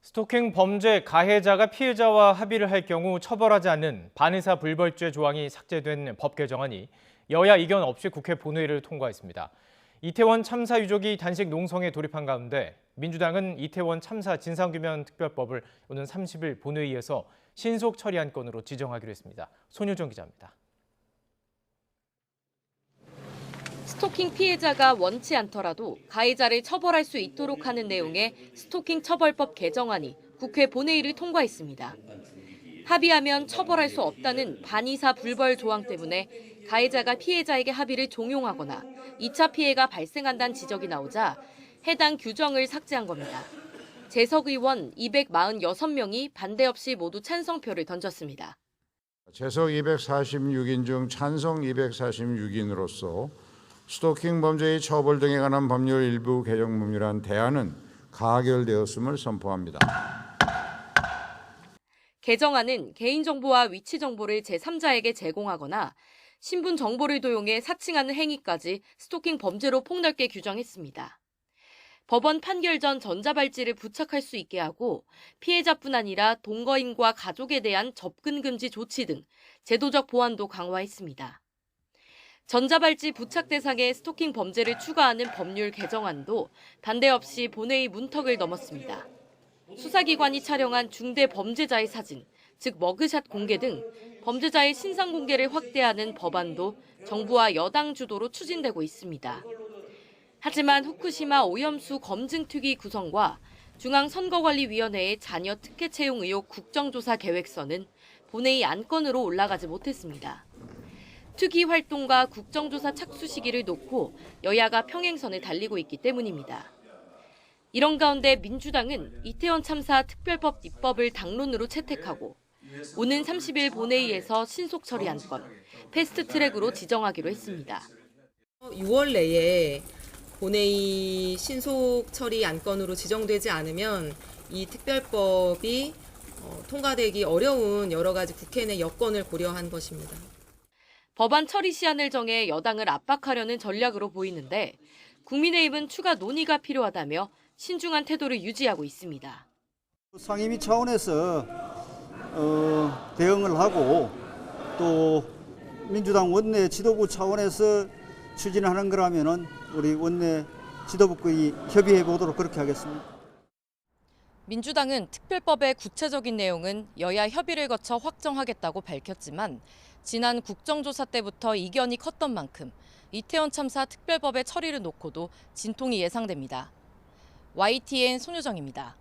스토킹 범죄 가해자가 피해자와 합의를 할 경우 처벌하지 않는 반의사 불벌죄 조항이 삭제된 법 개정안이 여야 이견 없이 국회 본회의를 통과했습니다. 이태원 참사 유족이 단식 농성에 돌입한 가운데 민주당은 이태원 참사 진상규명 특별법을 오는 30일 본회의에서 신속 처리한 건으로 지정하기로 했습니다. 손효정 기자입니다. 스토킹 피해자가 원치 않더라도 가해자를 처벌할 수 있도록 하는 내용의 스토킹 처벌법 개정안이 국회 본회의를 통과했습니다. 합의하면 처벌할 수 없다는 반의사 불벌 조항 때문에 가해자가 피해자에게 합의를 종용하거나 2차 피해가 발생한다는 지적이 나오자 해당 규정을 삭제한 겁니다. 재석 의원 246명이 반대 없이 모두 찬성표를 던졌습니다. 재석 246인 중 찬성 246인으로서 스토킹 범죄의 처벌 등에 관한 법률 일부 개정문이란 대안은 가결되었음을 선포합니다. 개정안은 개인정보와 위치 정보를 제3자에게 제공하거나 신분 정보를 도용해 사칭하는 행위까지 스토킹 범죄로 폭넓게 규정했습니다. 법원 판결 전 전자발찌를 부착할 수 있게 하고 피해자뿐 아니라 동거인과 가족에 대한 접근 금지 조치 등 제도적 보완도 강화했습니다. 전자발찌 부착 대상에 스토킹 범죄를 추가하는 법률 개정안도 반대 없이 본회의 문턱을 넘었습니다. 수사기관이 촬영한 중대 범죄자의 사진, 즉 머그샷 공개 등 범죄자의 신상 공개를 확대하는 법안도 정부와 여당 주도로 추진되고 있습니다. 하지만 후쿠시마 오염수 검증특위 구성과 중앙선거관리위원회의 자녀 특혜 채용 의혹 국정조사 계획서는 본회의 안건으로 올라가지 못했습니다. 특위 활동과 국정조사 착수 시기를 놓고 여야가 평행선을 달리고 있기 때문입니다. 이런 가운데 민주당은 이태원 참사 특별법 입법을 당론으로 채택하고 오는 30일 본회의에서 신속 처리 안건, 패스트트랙으로 지정하기로 했습니다. 6월 내에 본회의 신속 처리 안건으로 지정되지 않으면 이 특별법이 통과되기 어려운 여러 가지 국회 내 여건을 고려한 것입니다. 법안 처리 시한을 정해 여당을 압박하려는 전략으로 보이는데 국민의힘은 추가 논의가 필요하다며 신중한 태도를 유지하고 있습니다. 상임위 차원에서 대응을 하고 또 민주당 원내 지도부 차원에서 추진하는 거라면은 우리 원내 지도부끼리 협의해 보도록 그렇게 하겠습니다. 민주당은 특별법의 구체적인 내용은 여야 협의를 거쳐 확정하겠다고 밝혔지만 지난 국정조사 때부터 이견이 컸던 만큼 이태원 참사 특별법의 처리를 놓고도 진통이 예상됩니다. YTN 손효정입니다.